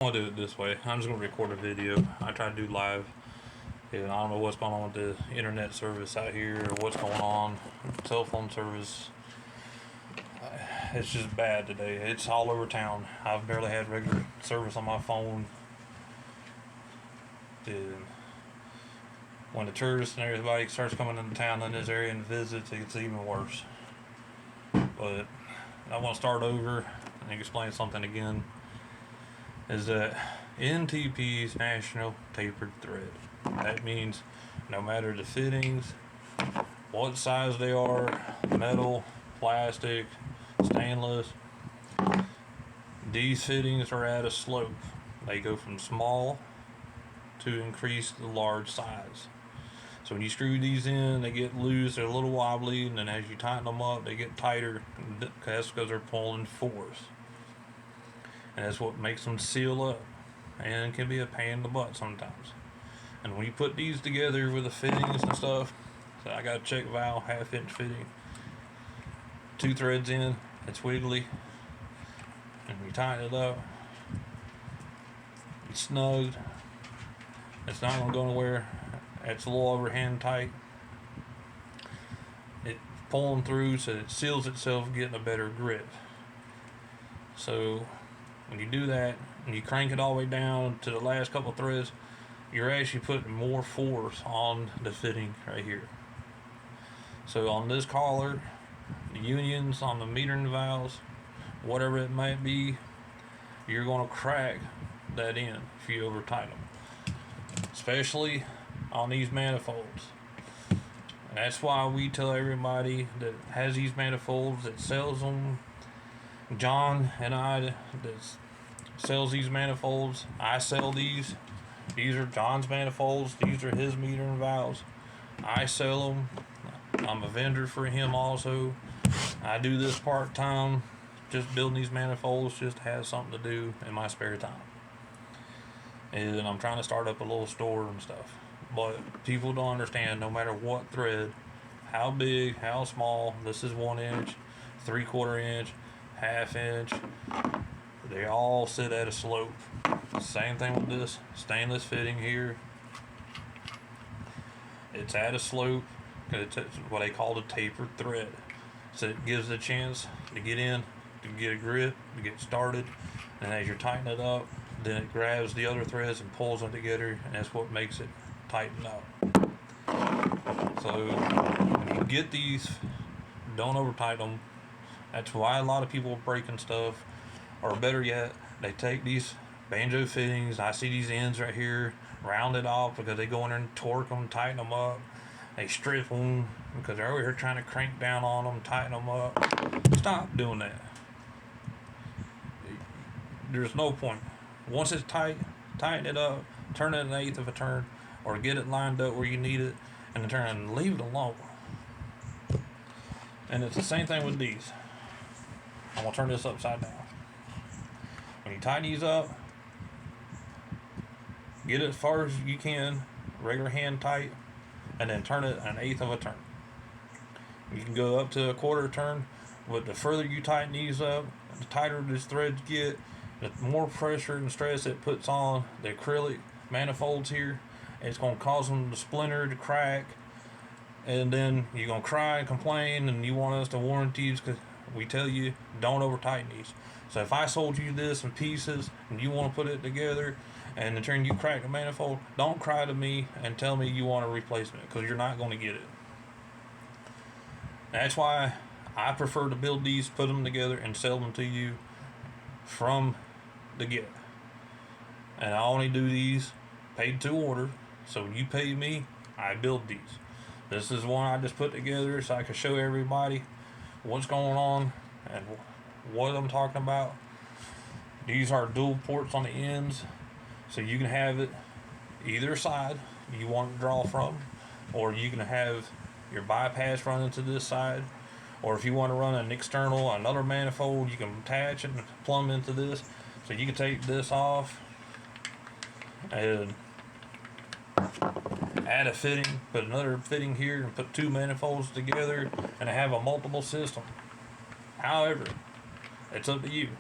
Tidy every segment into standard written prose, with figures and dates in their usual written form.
I'm gonna do it this way. I'm just gonna record a video. I try to do live. And I don't know what's going on with the internet service out here or what's going on. Cell phone service. It's just bad today. It's all over town. I've barely had regular service on my phone. And when the tourists and everybody starts coming into town in this area and visits, it gets even worse. But I want to start over and explain something again. Is that NTP's National Tapered Thread. That means no matter the fittings, what size they are, metal, plastic, stainless, these fittings are at a slope. They go from small to increase the large size. So when you screw these in, they get loose, they're a little wobbly, and then as you tighten them up, they get tighter. That's because they're pulling force. And that's what makes them seal up, and can be a pain in the butt sometimes. And when you put these together with the fittings and stuff, so I got a check valve, 1/2 inch fitting, 2 threads in, it's wiggly, and you tighten it up, it's snug, it's not going to go anywhere, it's a little overhand tight, it's pulling through so it seals itself, getting a better grip. So when you do that and you crank it all the way down to the last couple of threads, you're actually putting more force on the fitting right here. So on this collar, the unions on the metering valves, whatever it might be, you're going to crack that in if you over tighten them, especially on these manifolds. And that's why we tell everybody that has these manifolds, that sells them, John and I that sells these manifolds, I sell these. These are John's manifolds. These are his metering valves. I sell them. I'm a vendor for him also. I do this part time, just building these manifolds just to have something to do in my spare time. And I'm trying to start up a little store and stuff. But people don't understand, no matter what thread, how big, how small, this is 1 inch, 3/4 inch, 1/2 inch, they all sit at a slope. Same thing with this stainless fitting here. It's at a slope because it's what they call the tapered thread. So it gives a chance to get in, to get a grip, to get started. And as you're tightening it up, then it grabs the other threads and pulls them together, and that's what makes it tighten up. So when you get these, don't over tighten them. That's why a lot of people are breaking stuff. Or better yet, they take these banjo fittings, I see these ends right here, round it off because they go in there and torque them, tighten them up. They strip them because they're over here trying to crank down on them, tighten them up. Stop doing that. There's no point. Once it's tight, tighten it up, turn it 1/8 of a turn, or get it lined up where you need it, and then turn it and leave it alone. And it's the same thing with these. I'm going to turn this upside down. When you tighten these up, get it as far as you can, regular hand tight, and then turn it 1/8 of a turn. You can go up to 1/4 turn, but the further you tighten these up, the tighter these threads get, the more pressure and stress it puts on the acrylic manifolds here. It's going to cause them to splinter, to crack, and then you're going to cry and complain, and you want us to warranty these because we tell you don't over tighten these. So if I sold you this in pieces and you want to put it together and in turn you crack the manifold, don't cry to me and tell me you want a replacement, because you're not going to get it. That's why I prefer to build these, put them together, and sell them to you from the get. And I only do these paid to order. So when you pay me, I build these. This is one I just put together so I can show everybody what's going on and what I'm talking about. These are dual ports on the ends, so you can have it either side you want to draw from, or you can have your bypass run into this side, or if you want to run an external, another manifold, you can attach it and plumb into this. So you can take this off and add a fitting, put another fitting here, and put 2 manifolds together and have a multiple system. However, it's up to you.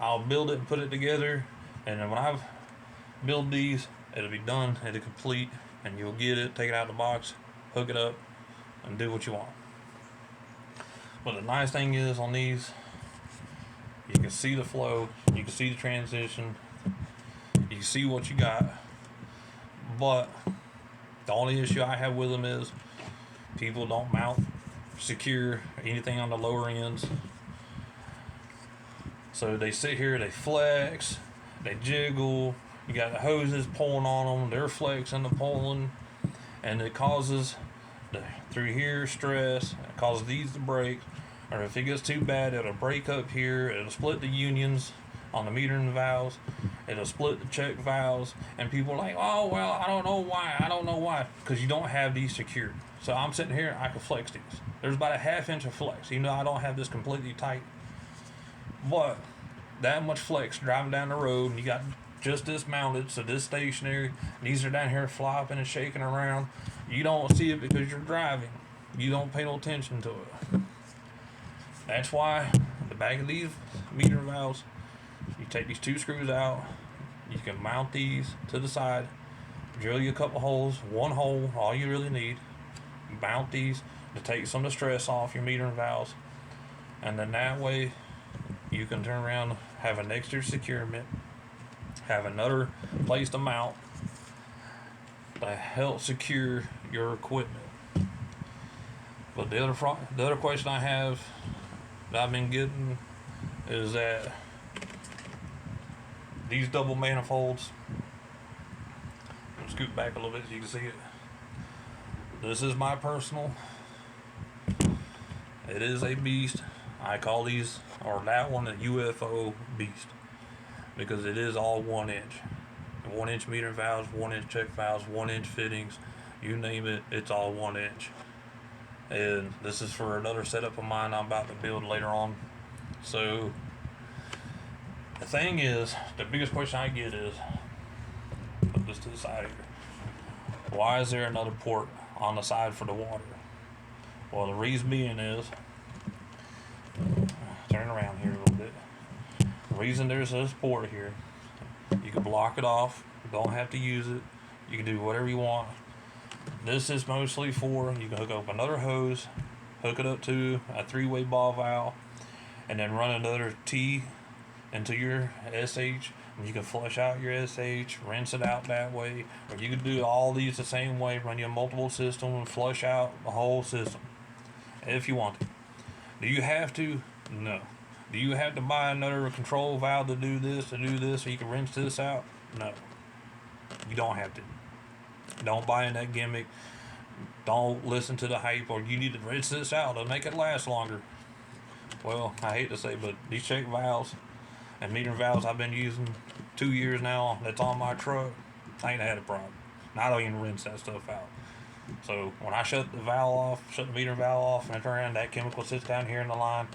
I'll build it and put it together And then when I build these, it'll be done, it'll complete, and you'll get it, take it out of the box, hook it up, and do what you want. But the nice thing is on these, you can see the flow, you can see the transition, you can see what you got. But the only issue I have with them is people don't mount secure anything on the lower ends. So they sit here, they flex, they jiggle, you got the hoses pulling on them, they're flexing and pulling, and it causes through here stress, it causes these to break, or if it gets too bad, it'll break up here, it'll split the unions on the metering valves, it'll split the check valves, and people are like, oh, well, I don't know why, because you don't have these secured. So I'm sitting here, I can flex these. There's about a half inch of flex, even though I don't have this completely tight. But that much flex driving down the road, and you got just this mounted, so this stationary, these are down here flopping and shaking around. You don't see it because you're driving. You don't pay no attention to it. That's why the back of these meter valves, you take these two screws out, you can mount these to the side, drill you a couple holes, one hole, all you really need. Mount these to take some of the stress off your metering valves, and then that way you can turn around, have an extra securement, have another place to mount to help secure your equipment. But the other question I have that I've been getting is that these double manifolds, I'm scoot back a little bit so you can see it. This is my personal. It is a beast. I call these, or that one, a UFO beast, because it is all 1 inch. 1 inch meter valves, 1 inch check valves, 1 inch fittings, you name it, it's all 1 inch. And this is for another setup of mine I'm about to build later on. So the thing is, the biggest question I get is, put this to the side here, why is there another port on the side for the water? Well, the reason being is, turn around here a little bit. The reason there's this port here, you can block it off, you don't have to use it, you can do whatever you want. This is mostly for, you can hook up another hose, hook it up to a 3-way ball valve, and then run another T into your SH, and you can flush out your SH, rinse it out that way, or you can do all these the same way, run your multiple system and flush out the whole system if you want to. Do you have to? No. Do you have to buy another control valve to do this, so you can rinse this out? No. You don't have to. Don't buy in that gimmick. Don't listen to the hype, or you need to rinse this out to make it last longer. Well, I hate to say, but these check valves and meter valves I've been using 2 years now, that's on my truck, I ain't had a problem. And I don't even rinse that stuff out. So when I shut the valve off, shut the meter valve off, and I turn around, that chemical sits down here in the line,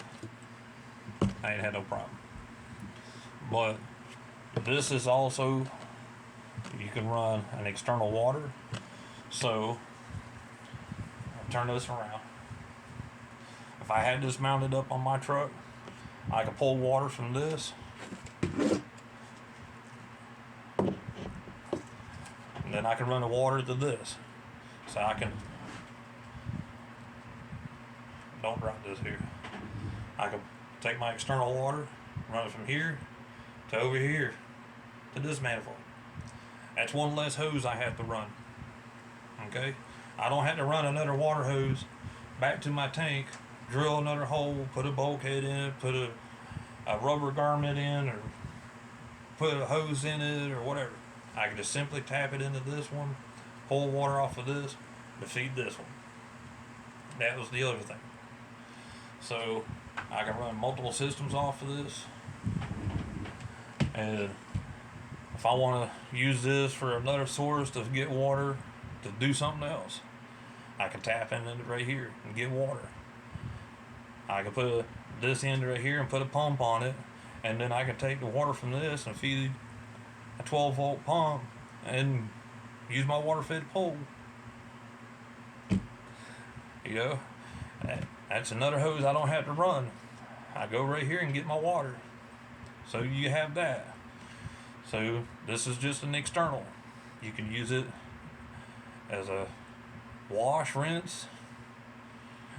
I ain't had no problem. But this is also, you can run an external water. So I'll turn this around. If I had this mounted up on my truck, I could pull water from this, and then I can run the water to this. So I can, don't drop this here, I can take my external water, run it from here to over here to this manifold. That's one less hose I have to run. Okay? I don't have to run another water hose back to my tank, drill another hole, put a bulkhead in, put a rubber garment in, or put a hose in it, or whatever. I can just simply tap it into this one, pull water off of this to feed this one. That was the other thing. So I can run multiple systems off of this, and if I want to use this for another source to get water to do something else, I can tap into it right here and get water. I can put this end right here and put a pump on it, and then I can take the water from this and feed a 12-volt pump and use my water fed pole. You know, that's another hose I don't have to run. I go right here and get my water. So you have that. So this is just an external. You can use it as a wash, rinse.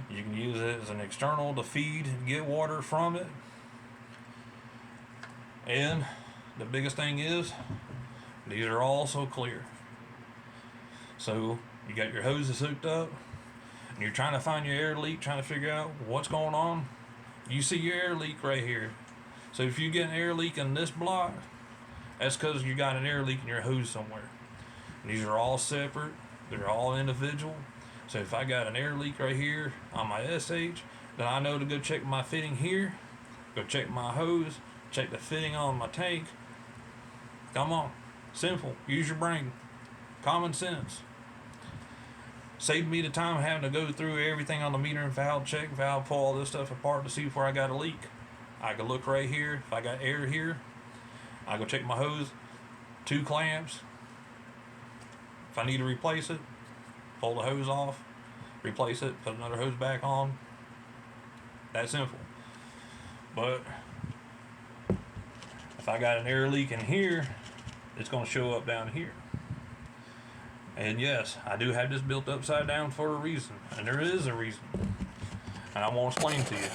You can use it as an external to feed and get water from it. And the biggest thing is, these are also clear. So you got your hoses hooked up, and you're trying to find your air leak, trying to figure out what's going on. You see your air leak right here. So if you get an air leak in this block, that's because you got an air leak in your hose somewhere. And these are all separate. They're all individual. So if I got an air leak right here on my SH, then I know to go check my fitting here, go check my hose, check the fitting on my tank. Come on. Simple. Use your brain. Common sense. Saved me the time of having to go through everything on the meter and valve, check valve, pull all this stuff apart to see where I got a leak. I can look right here. If I got air here, I go check my hose, 2 clamps. If I need to replace it, pull the hose off, replace it, put another hose back on. That simple. But if I got an air leak in here, it's going to show up down here. And yes, I do have this built upside down for a reason, and there is a reason, and I won't explain to you.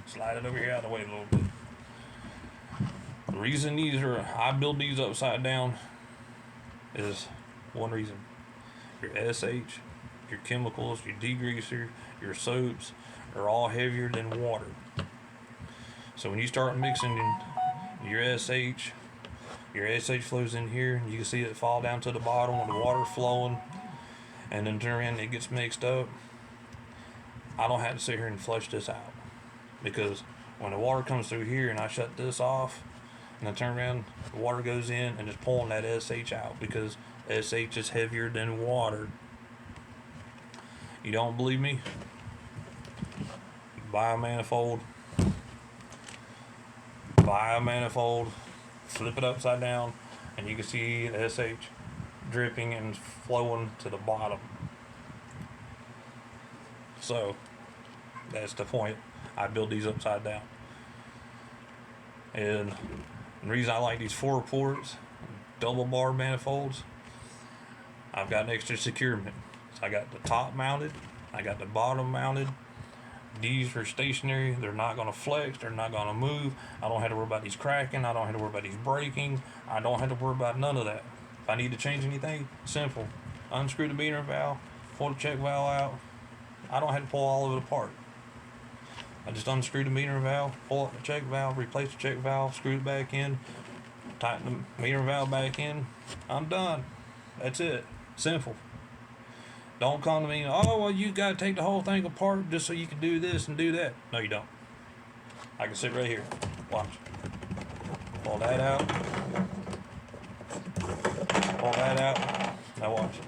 Slide it over here out of the way a little bit. The reason I build these upside down is one reason. Your SH, your chemicals, your degreaser, your soaps are all heavier than water. So when you start mixing your SH flows in here, and you can see it fall down to the bottom with the water flowing, and then turn around and it gets mixed up. I don't have to sit here and flush this out, because when the water comes through here and I shut this off and I turn around, the water goes in and it's pulling that SH out, because SH is heavier than water. You don't believe me? Buy a manifold, flip it upside down, and you can see the SH dripping and flowing to the bottom. So that's the point. I build these upside down. And the reason I like these 4 ports, double bar manifolds, I've got an extra securement. So I got the top mounted, I got the bottom mounted. These are stationary. They're not going to flex. They're not going to move. I don't have to worry about these cracking. I don't have to worry about these breaking. I don't have to worry about none of that. If I need to change anything, simple. Unscrew the meter valve, pull the check valve out. I don't have to pull all of it apart. I just unscrew the meter valve, pull up the check valve, replace the check valve, screw it back in, tighten the meter valve back in. I'm done. That's it. Simple. Don't come to me, oh, well, you got to take the whole thing apart just so you can do this and do that. No, you don't. I can sit right here. Watch. Pull that out. Pull that out. Now watch.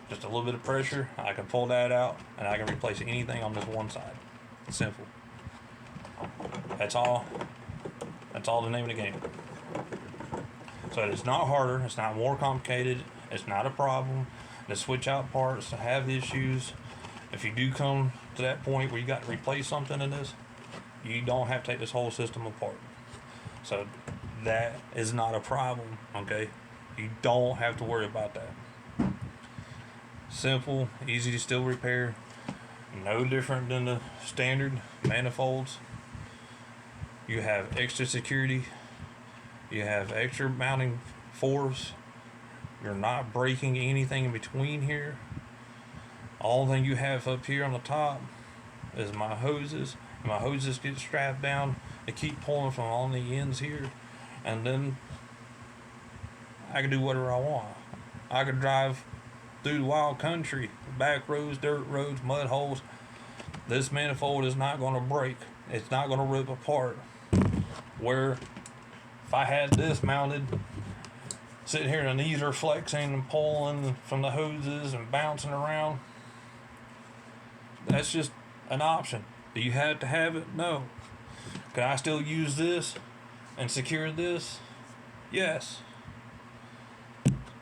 Just a little bit of pressure. I can pull that out, and I can replace anything on this one side. It's simple. That's all. That's all the name of the game. So it's not harder. It's not more complicated. It's not a problem. The switch out parts have issues. If you do come to that point where you got to replace something in this, you don't have to take this whole system apart. So that is not a problem, okay? You don't have to worry about that. Simple, easy to still repair. No different than the standard manifolds. You have extra security. You have extra mounting force. You're not breaking anything in between here. All thing you have up here on the top is my hoses. And my hoses get strapped down. They keep pulling from on the ends here. And then I can do whatever I want. I could drive through the wild country, back roads, dirt roads, mud holes. This manifold is not going to break. It's not going to rip apart. Where if I had this mounted, sitting here and these are flexing and pulling from the hoses and bouncing around, that's just an option. Do you have to have it? No. Can I still use this and secure this? Yes.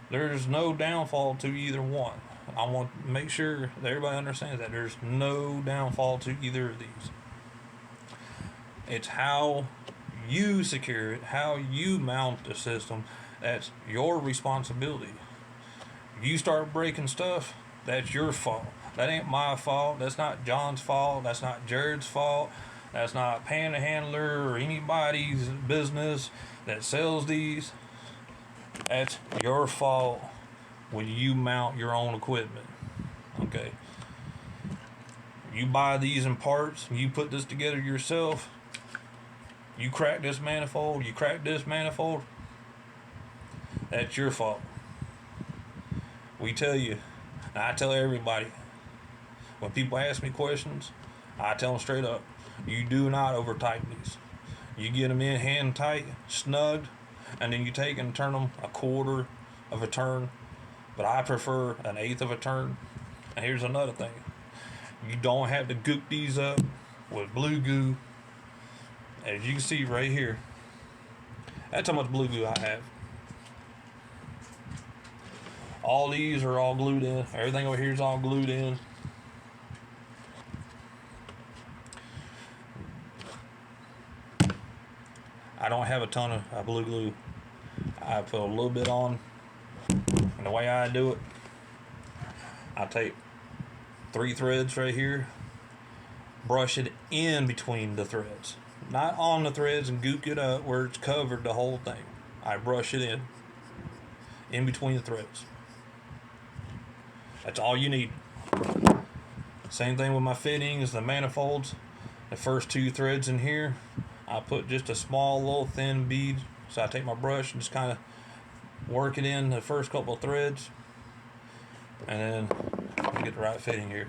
There's no downfall to either one. I want to make sure that everybody understands that there's no downfall to either of these. It's how you secure it, how you mount the system, that's your responsibility. You start breaking stuff, that's your fault. That ain't my fault. That's not John's fault. That's not Jared's fault. That's not Panhandler or anybody's business that sells these. That's your fault when you mount your own equipment. Okay. You buy these in parts, you put this together yourself, you crack this manifold, that's your fault. We tell you, and I tell everybody, when people ask me questions, I tell them straight up, you do not over tighten these. You get them in hand tight, snugged, and then you take and turn them a quarter of a turn, but I prefer an eighth of a turn. And here's another thing. You don't have to goop these up with blue goo. As you can see right here, that's how much blue goo I have. All these are all glued in. Everything over here is all glued in. I don't have a ton of blue glue. I put a little bit on. And the way I do it, I take 3 threads right here, brush it in between the threads. Not on the threads and goop it up where it's covered the whole thing. I brush it in between the threads. That's all you need. Same thing with my fittings, the manifolds. The first 2 threads in here, I put just a small little thin bead. So I take my brush and just kind of work it in the first couple of threads. And then get the right fitting here.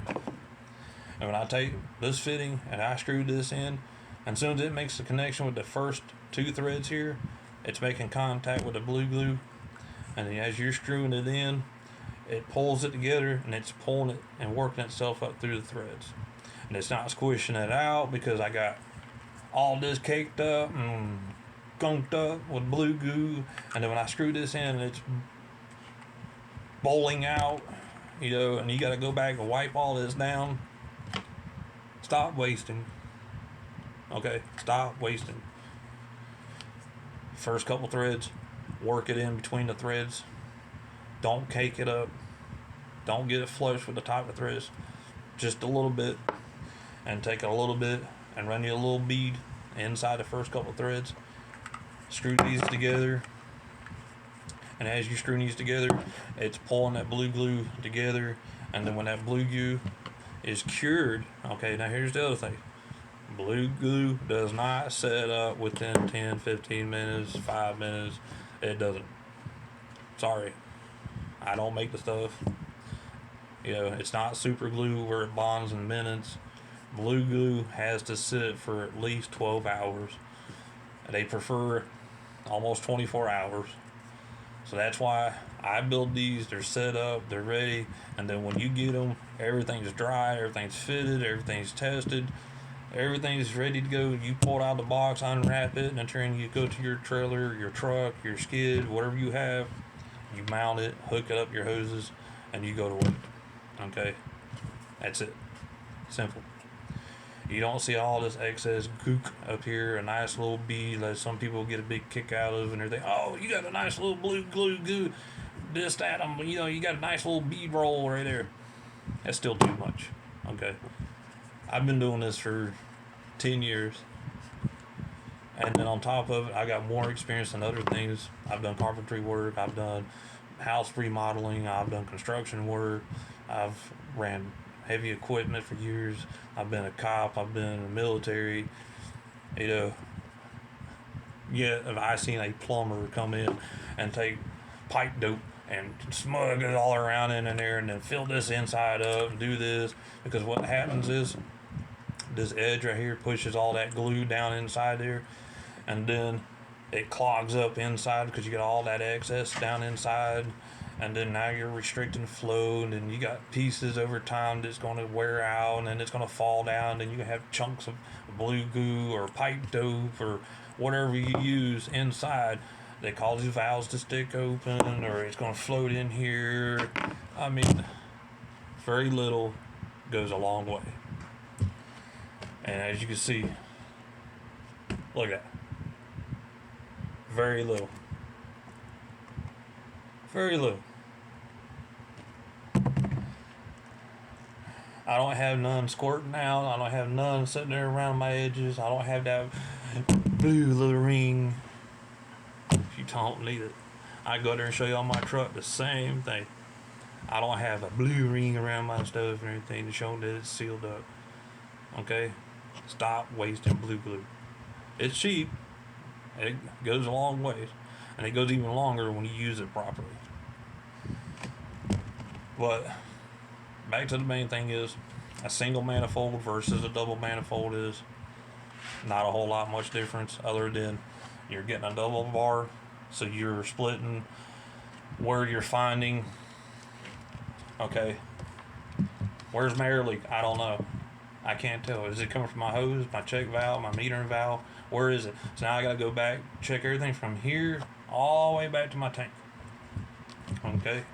And when I take this fitting and I screw this in, and as soon as it makes the connection with the first 2 threads here, it's making contact with the blue glue. And then as you're screwing it in, it pulls it together and it's pulling it and working itself up through the threads. And it's not squishing it out because I got all this caked up and gunked up with blue goo. And then when I screw this in, it's bowling out, and you got to go back and wipe all this down. Stop wasting. Okay, stop wasting. First couple threads, work it in between the threads. Don't cake it up. Don't get it flush with the top of the threads. Just a little bit. And take a little bit and run you a little bead inside the first couple threads. Screw these together. And as you're screwing these together, it's pulling that blue glue together. And then when that blue glue is cured, okay, now here's the other thing. Blue glue does not set up within 10, 15 minutes, 5 minutes. It doesn't. Sorry. I don't make the stuff. It's not super glue where it bonds in minutes. Blue glue has to sit for at least 12 hours. They prefer almost 24 hours. So that's why I build these. They're set up, they're ready, and then when you get them, everything's dry, everything's fitted, everything's tested, everything's ready to go. You pull it out of the box, unwrap it, and then you go to your trailer, your truck, your skid, whatever you have. You mount it, hook it up your hoses, and you go to work. Okay? That's it. Simple. You don't see all this excess gook up here, a nice little bead that some people get a big kick out of, and they're thinking, oh, you got a nice little blue glue goo, this, that, you got a nice little bead roll right there. That's still too much. Okay? I've been doing this for 10 years. And then on top of it, I got more experience than other things. I've done carpentry work, I've done house remodeling, I've done construction work, I've ran heavy equipment for years. I've been a cop, I've been in the military. If I seen a plumber come in and take pipe dope and smug it all around in there and then fill this inside up and do this, because what happens is this edge right here pushes all that glue down inside there, and then it clogs up inside because you got all that excess down inside, and then now you're restricting flow, and then you got pieces over time that's going to wear out, and then it's going to fall down, and then you have chunks of blue goo or pipe dope or whatever you use inside that causes valves to stick open, or it's going to float in here. I mean, very little goes a long way. And as you can see, look at that. Very little. Very little. I don't have none squirting out. I don't have none sitting there around my edges. I don't have that blue little ring. You don't need it. I go there and show you on my truck the same thing. I don't have a blue ring around my stuff or anything to show that it's sealed up. Okay? Stop wasting blue glue. It's cheap. It goes a long ways. And it goes even longer when you use it properly. But back to the main thing is a single manifold versus a double manifold is not a whole lot much difference other than you're getting a double bar, so you're splitting where you're finding. Okay, where's my air leak? I don't know. I can't tell. Is it coming from my hose, my check valve, my metering valve? Where is it? So now I gotta go back, check everything from here all the way back to my tank. Okay,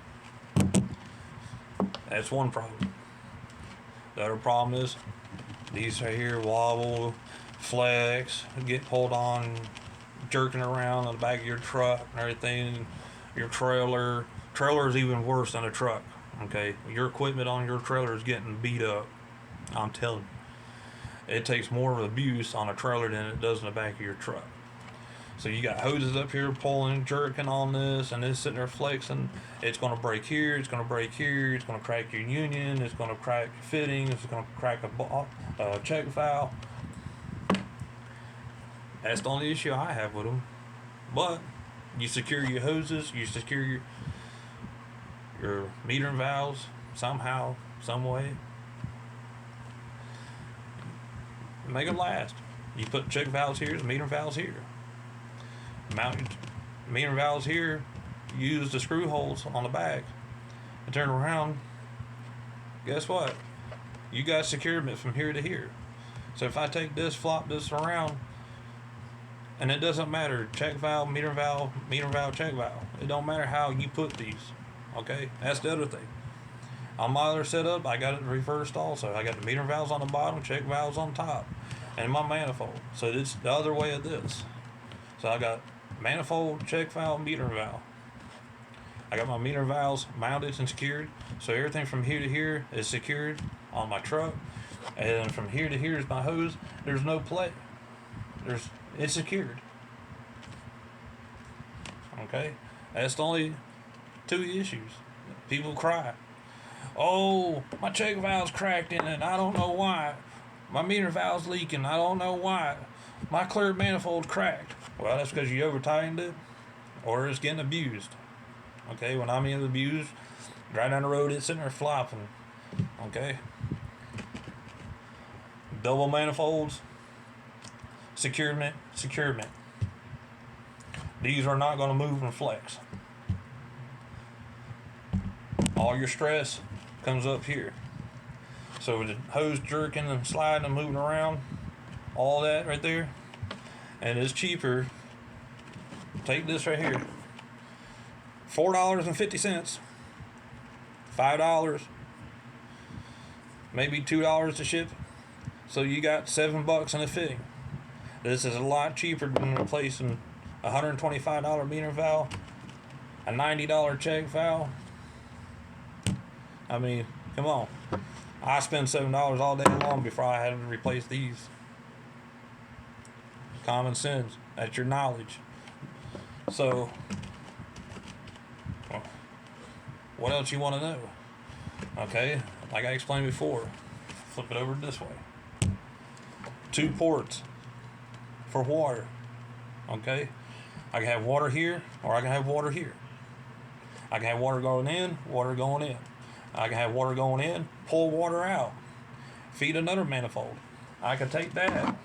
that's one problem. The other problem is these right here wobble, flex, get pulled on, jerking around on the back of your truck and everything. Your trailer is even worse than a truck. Okay, your equipment on your trailer is getting beat up. I'm telling you, it takes more of abuse on a trailer than it does in the back of your truck. So you got hoses up here pulling, jerking on this, and it's sitting there flexing. It's going to break here. It's going to break here. It's going to crack your union. It's going to crack your fitting. It's going to crack a check valve. That's the only issue I have with them. But you secure your hoses. You secure your metering valves somehow, some way. Make them last. You put check valves here, meter valves here. Mount your meter valves here. Use the screw holes on the back and turn around. Guess what? You got securement from here to here. So if I take this, flop this around, and it doesn't matter, check valve, meter valve, check valve. It don't matter how you put these. Okay, that's the other thing. On my other setup, I got it reversed also. I got the meter valves on the bottom, check valves on top, and my manifold. So it's the other way of this. So I got manifold, check valve, meter valve. I got my meter valves mounted and secured. So everything from here to here is secured on my truck. And from here to here is my hose. There's no play. It's secured. Okay? That's the only two issues. People cry. Oh, my check valve's cracked in it. I don't know why. My meter valve's leaking. I don't know why. My clear manifold's cracked. Well, that's because you over tightened it or it's getting abused. Okay, when I mean abused, right down the road it's sitting there flopping. Okay. Double manifolds, securement. These are not going to move and flex. All your stress comes up here. So with the hose jerking and sliding and moving around, all that right there, and it's cheaper. Take this right here, $4.50, $5, maybe $2 to ship. So you got $7 in a fitting. This is a lot cheaper than replacing a $125 meter valve, a $90 check valve. I mean, come on. I spend $7 all day long before I had to replace these. Common sense. That's your knowledge. So, what else you want to know? Okay, like I explained before, flip it over this way. 2 ports for water. Okay, I can have water here, or I can have water here. I can have water going in, water going in. I can have water going in, pull water out, feed another manifold. I can take that,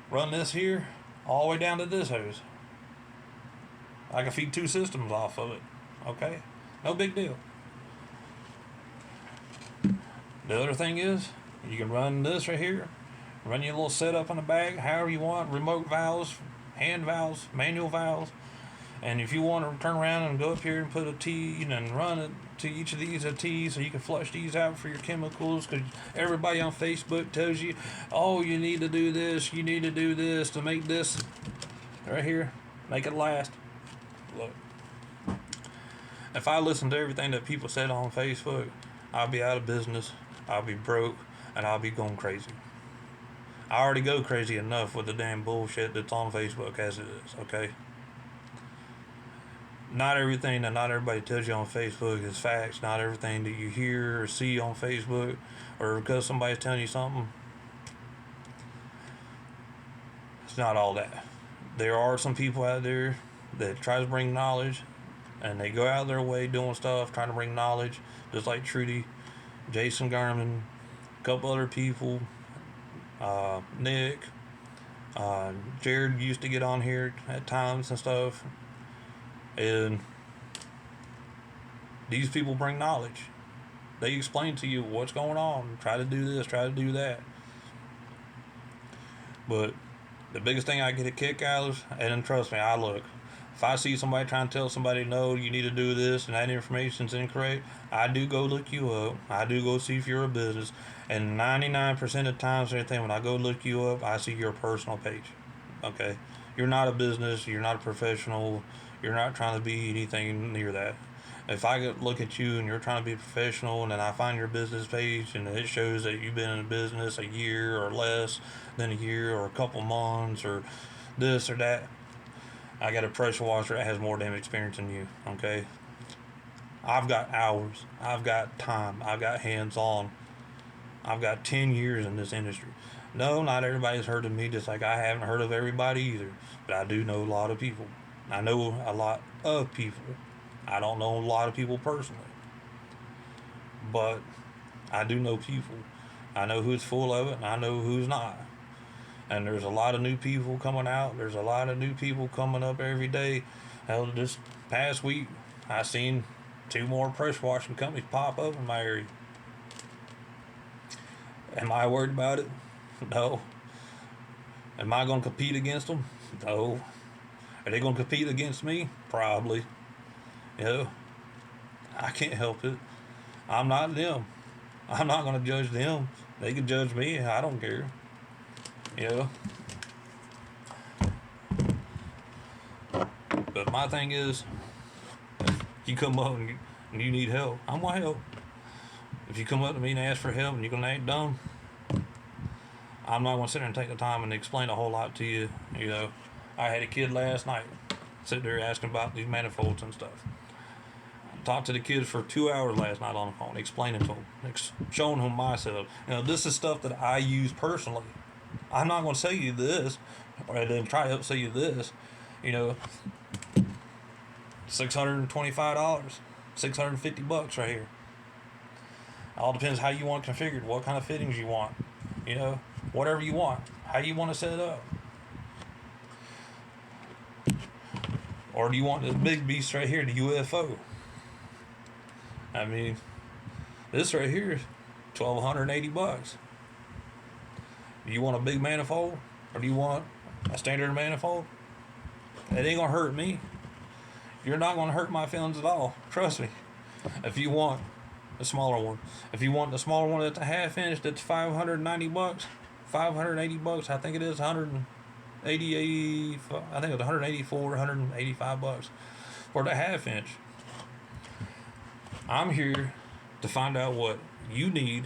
run this here, all the way down to this hose. I can feed 2 systems off of it. Okay? No big deal. The other thing is, you can run this right here, run your little setup on the back, however you want, remote valves, hand valves, manual valves. And if you want to turn around and go up here and put a T and run it to each of these a T so you can flush these out for your chemicals, because everybody on Facebook tells you, oh, you need to do this to make this. right here, make it last. Look, if I listened to everything that people said on Facebook, I'll be out of business, I'll be broke, and I'll be going crazy. I already go crazy enough with the damn bullshit that's on Facebook as it is, okay? Not everything that not everybody tells you on Facebook is facts. Not everything that you hear or see on Facebook or because somebody's telling you something, it's not all that. There are some people out there that try to bring knowledge and they go out of their way doing stuff, trying to bring knowledge, just like Trudy, Jason Garman, a couple other people, Nick, Jared used to get on here at times and stuff. And these people bring knowledge. They explain to you what's going on. Try to do this, try to do that. But the biggest thing I get a kick out of, and trust me, I look. If I see somebody trying to tell somebody, no, you need to do this and that information's incorrect, I do go look you up. I do go see if you're a business. And 99% of times, everything, when I go look you up, I see your personal page. Okay? You're not a business. You're not a professional. You're not trying to be anything near that. If I look at you and you're trying to be professional and then I find your business page and it shows that you've been in business a year or less than a year or a couple months or this or that, I got a pressure washer that has more damn experience than you, okay? I've got hours. I've got time. I've got hands-on. I've got 10 years in this industry. No, not everybody's heard of me, just like I haven't heard of everybody either. But I do know a lot of people. I know a lot of people. I don't know a lot of people personally. But I do know people. I know who's full of it and I know who's not. And there's a lot of new people coming out. There's a lot of new people coming up every day. Hell, this past week, I seen 2 more pressure washing companies pop up in my area. Am I worried about it? No. Am I going to compete against them? No. Are they going to compete against me? Probably. You know, I can't help it. I'm not them. I'm not going to judge them. They can judge me. I don't care. You know? But my thing is, if you come up and you need help, I'm going to help. If you come up to me and ask for help and you're going to act dumb, I'm not going to sit there and take the time and explain a whole lot to you. You know, I had a kid last night sit there asking about these manifolds and stuff. I talked to the kids for 2 hours last night on the phone, explaining to them, showing them myself. You know, this is stuff that I use personally. I'm not going to sell you this, or then try to help sell you this. You know, $625, $650 right here. All depends how you want it configured, what kind of fittings you want. You know, whatever you want, how you want to set it up. Or do you want this big beast right here, the UFO? I mean, this right here is $1,280. Do you want a big manifold? Or do you want a standard manifold? It ain't gonna hurt me. You're not gonna hurt my feelings at all. Trust me. If you want a smaller one, if you want the smaller one that's a half inch, that's $590, $580. I think it is 180, I think it's 184, $185 for the half inch. I'm here to find out what you need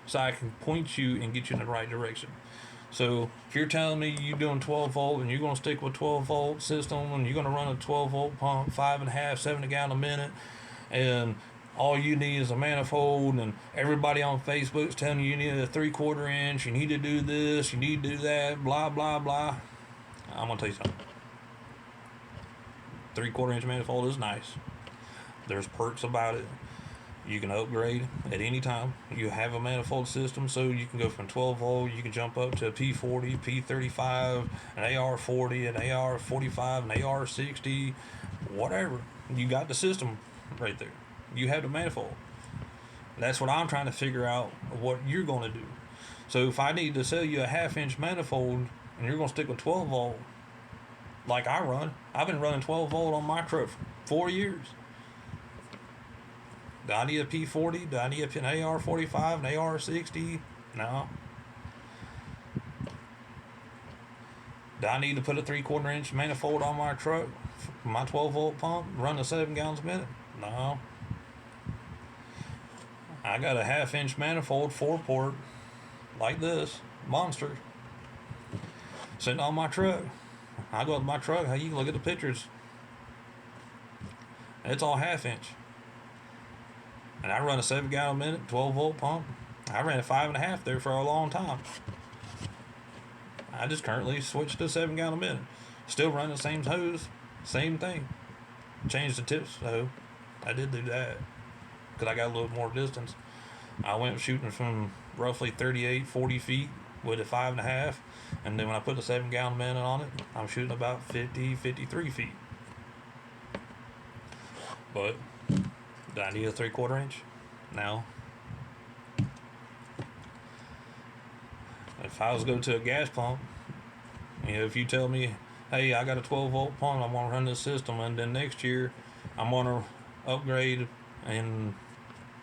so I can point you and get you in the right direction. So if you're telling me you're doing 12 volt and you're going to stick with 12 volt system and you're going to run a 12 volt pump, 5.5, 7 gallon a minute, and all you need is a manifold, and everybody on Facebook's telling you need a 3/4 inch, you need to do this, you need to do that, blah, blah, blah. I'm going to tell you something. 3/4 inch manifold is nice. There's perks about it. You can upgrade at any time. You have a manifold system, so you can go from 12 volt, you can jump up to a P40, P35, an AR40, an AR45, an AR60, whatever. You got the system right there. You have the manifold. That's what I'm trying to figure out what you're going to do. So if I need to sell you a half inch manifold and you're going to stick with 12 volt, like I run, I've been running 12 volt on my truck for 4 years. Do I need a P40? Do I need an AR45, an AR60? No. Do I need to put a 3/4 inch manifold on my truck, my 12-volt pump, run to 7 gallons a minute? No. I got a 1/2 inch manifold, 4-port, like this, monster, sitting on my truck. I go up to my truck, you can look at the pictures. It's all 1/2 inch. And I run a 7 gallon a minute, 12-volt pump. I ran a 5.5 there for a long time. I just currently switched to 7 gallon a minute. Still run the same hose, same thing. Changed the tips though. I did do that because I got a little more distance. I went shooting from roughly 38, 40 feet with a 5.5, and then when I put the 7 gallon minute on it, I'm shooting about 50, 53 feet. But do I need a 3/4 inch? No. If I was to go to a gas pump, if you tell me, hey, I got a 12-volt pump, I'm gonna run this system, and then next year I'm gonna upgrade and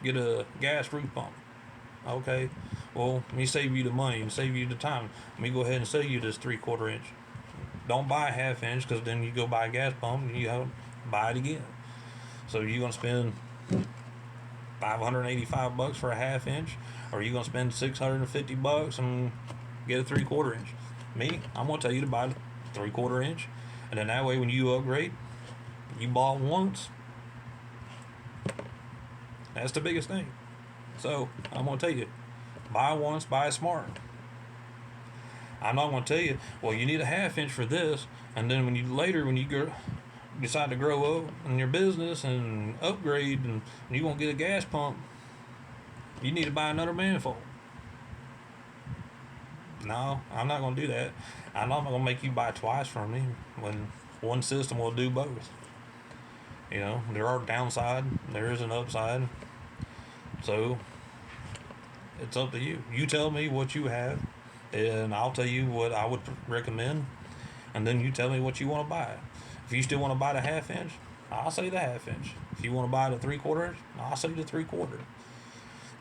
get a gas roof pump. Okay, well, let me save you the money and save you the time. Let me go ahead and sell you this 3/4 inch. Don't buy a 1/2 inch, because then you go buy a gas pump and you have to buy it again. So you're gonna spend $585 for a 1/2 inch, or you're gonna spend $650 and get a 3/4 inch. Me, I'm gonna tell you to buy the 3/4 inch, and then that way when you upgrade, you bought once. That's the biggest thing. So I'm gonna tell you, buy once, buy smart. I'm not gonna tell you, well, you need a 1/2 inch for this, and then when you decide to grow up in your business and upgrade, and you won't get a gas pump, you need to buy another manifold. No, I'm not gonna do that. I'm not gonna make you buy twice from me when one system will do both. There are downside, there is an upside. So it's up to you. You tell me what you have, and I'll tell you what I would recommend, and then you tell me what you want to buy. If you still want to buy the 1/2 inch, I'll say the 1/2 inch. If you want to buy the 3/4 inch, I'll say the 3/4.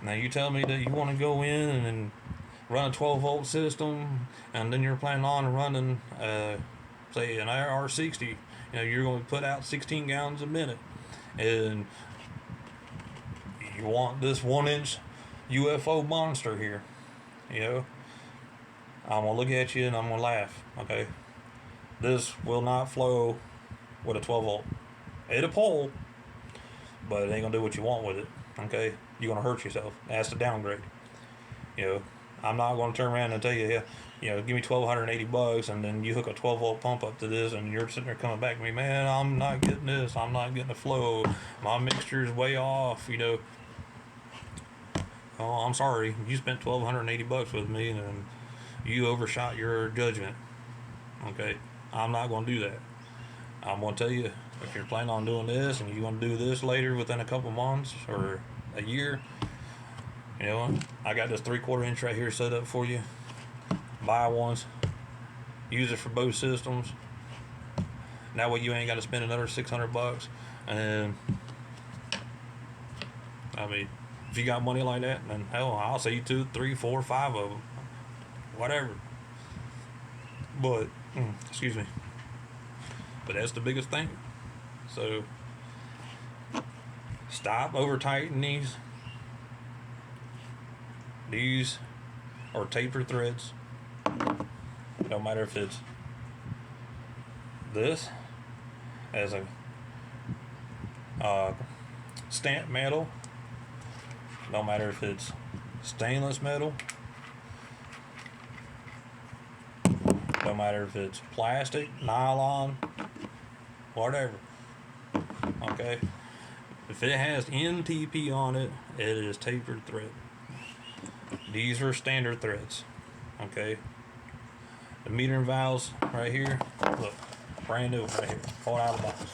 Now you tell me that you want to go in and run a 12-volt system, and then you're planning on running, say, an IR60. You're going to put out 16 gallons a minute, and you want this 1-inch UFO monster here. I'm gonna look at you and I'm gonna laugh. Okay, this will not flow with a 12-volt. It'll pull, but it ain't gonna do what you want with it. Okay, you're gonna hurt yourself. That's the downgrade. I'm not gonna turn around and tell you, give me $1,280, and then you hook a 12-volt pump up to this, and you're sitting there coming back to me, man, I'm not getting this. I'm not getting the flow. My mixture's way off. Oh, I'm sorry. You spent $1,280 with me, and you overshot your judgment. Okay, I'm not gonna do that. I'm gonna tell you, if you're planning on doing this and you're gonna do this later within a couple months or a year, I got this 3/4 inch right here set up for you. Buy once, use it for both systems. That way you ain't got to spend another $600. And if you got money like that, then hell, I'll say you 2, 3, 4, 5 of them, whatever. But excuse me. But that's the biggest thing. So stop over tightening these. These are taper threads. No matter if it's this as a stamped metal, no matter if it's stainless metal, no matter if it's plastic, nylon, whatever. Okay, if it has NTP on it, it is tapered thread. These are standard threads. Okay, the metering valves right here, look, brand new right here, pulled out of the box.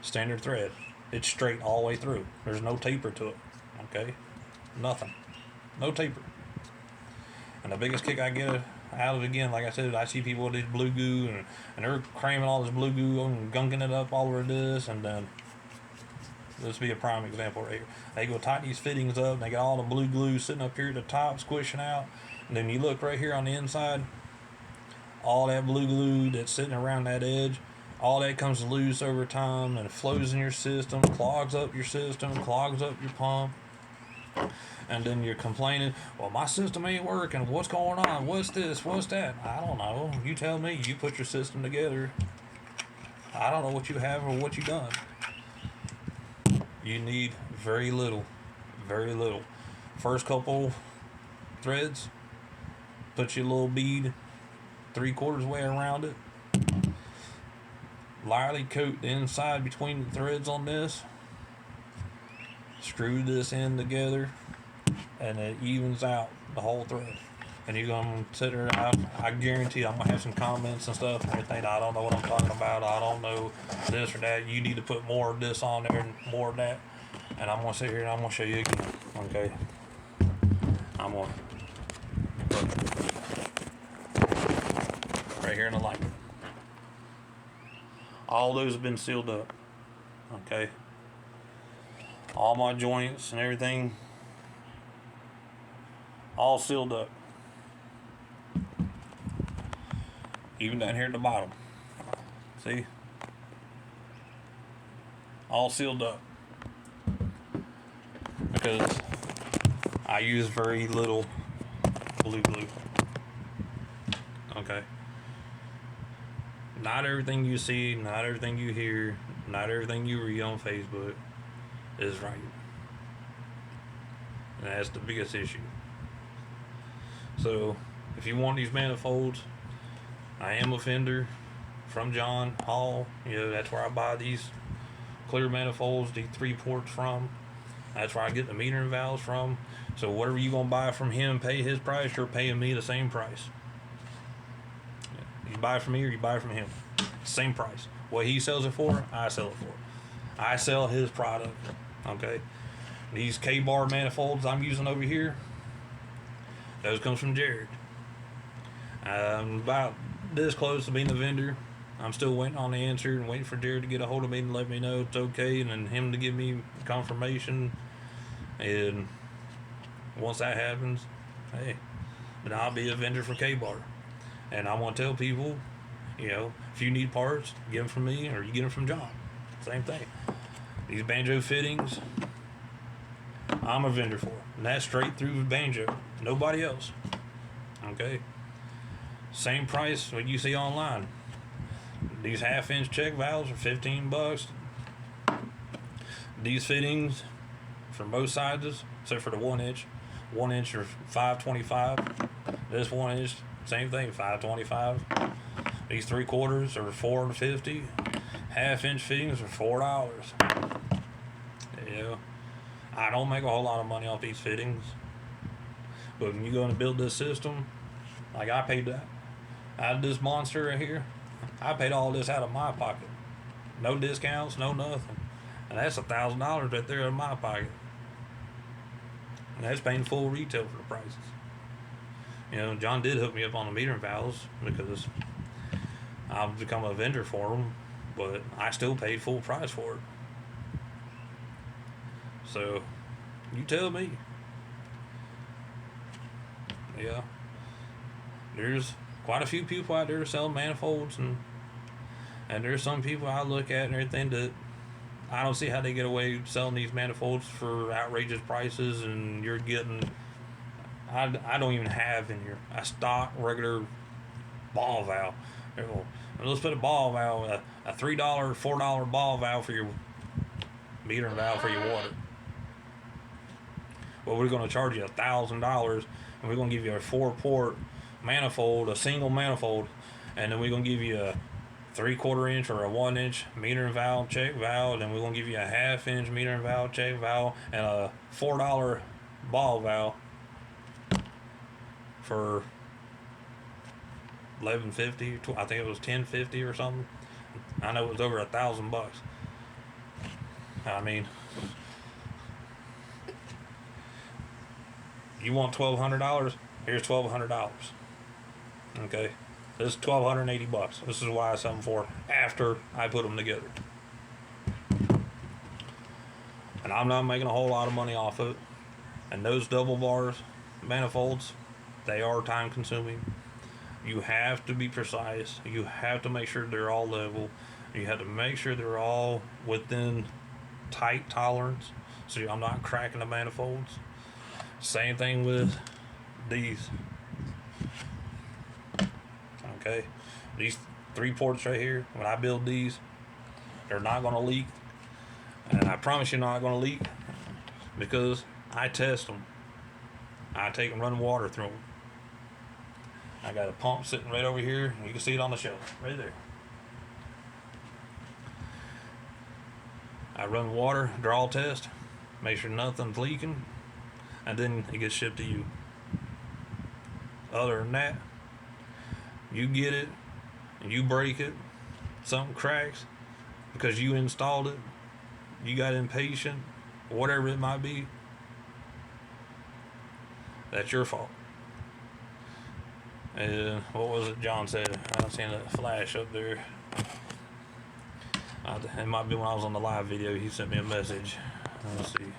Standard thread. It's straight all the way through. There's no taper to it. Okay, nothing, no taper. And the biggest kick I get out of it, again, like I said, I see people with this blue goo, and they're cramming all this blue goo and gunking it up all over this, and then This would be a prime example right here. They go tighten these fittings up, and they got all the blue glue sitting up here at the top, squishing out. And then you look right here on the inside, all that blue glue that's sitting around that edge, all that comes loose over time and it flows in your system, clogs up your system, clogs up your pump. And then you're complaining, well, my system ain't working. What's going on? What's this? What's that? I don't know. You tell me. You put your system together. I don't know what you have or what you done. You need very little. Very little. First couple threads, put your little bead 3/4 way around it. Lightly coat the inside between the threads on this. Screw this in together, and it evens out the whole thread. And you're gonna sit there. I guarantee I'm gonna have some comments and stuff and everything. I don't know what I'm talking about. I don't know this or that. You need to put more of this on there and more of that. And I'm gonna sit here and I'm gonna show you again. Okay. I'm gonna right here in the light. All those have been sealed up. Okay. All my joints and everything, all sealed up. Even down here at the bottom. See? All sealed up. Because I use very little blue glue. Okay. Not everything you see, not everything you hear, not everything you read on Facebook is right. And that's the biggest issue. So, if you want these manifolds, I am a vendor from John Hall. You know, that's where I buy these clear manifolds, these 3 ports from. That's where I get the metering valves from. So whatever you gonna buy from him, pay his price, you're paying me the same price. You buy it from me or you buy it from him. Same price. What he sells it for, I sell it for. I sell his product. Okay. These K-bar manifolds I'm using over here, those comes from Jared. I'm about this close to being the vendor. I'm still waiting on the answer and waiting for Jared to get a hold of me and let me know it's okay, and then him to give me confirmation. And once that happens, hey, then I'll be a vendor for K-bar. And I want to tell people, you know, if you need parts, get them from me or you get them from John. Same thing. These banjo fittings, I'm a vendor for. And that's straight through banjo. Nobody else. Okay? Same price what you see online. These 1/2-inch check valves are $15. These fittings from both sides, except for the 1-inch. 1-inch are $5.25. This 1-inch, same thing, $5.25. These 3/4 are $4.50. 1/2-inch fittings are $4. You know, I don't make a whole lot of money off these fittings, but when you're going to build this system, like I paid that out of this monster right here, I paid all this out of my pocket. No discounts, no nothing. And that's $1,000 right there in my pocket. And that's paying full retail for the prices. You know, John did hook me up on the metering valves because I've become a vendor for them, but I still paid full price for it. So, you tell me. Yeah. There's quite a few people out there selling manifolds, and there's some people I look at and everything that I don't see how they get away selling these manifolds for outrageous prices, and you're getting, I don't even have in here a stock regular ball valve. Let's put a ball valve, a $3, $4 ball valve for your metering valve for your water. Well, we're going to charge you $1,000, and we're going to give you a 4-port manifold, a single manifold, and then we're going to give you a 3/4 inch or a 1-inch metering valve check valve, and then we're going to give you a 1/2-inch metering valve check valve and a $4 ball valve for $11.50. I think it was $10.50 or something. I know it was over $1,000. I mean, you want $1,200? Here's $1,200. Okay, this is $1,280. This is why I sell them for after I put them together. and I'm not making a whole lot of money off of it. And those double bars, manifolds, they are time consuming. You have to be precise. You have to make sure they're all level. You have to make sure they're all within tight tolerance, so I'm not cracking the manifolds. Same thing with these. Okay, these 3 ports right here, when I build these, they're not going to leak. And I promise you're not going to leak because I test them. I take them running water through them. I got a pump sitting right over here. You can see it on the shelf right there. I run water, draw test, make sure nothing's leaking, and then it gets shipped to you. Other than that, you get it and you break it, something cracks because you installed it, you got impatient, whatever it might be, that's your fault. And what was it John said? I don't see that flash up there. It might be when I was on the live video. He sent me a message. Let's see.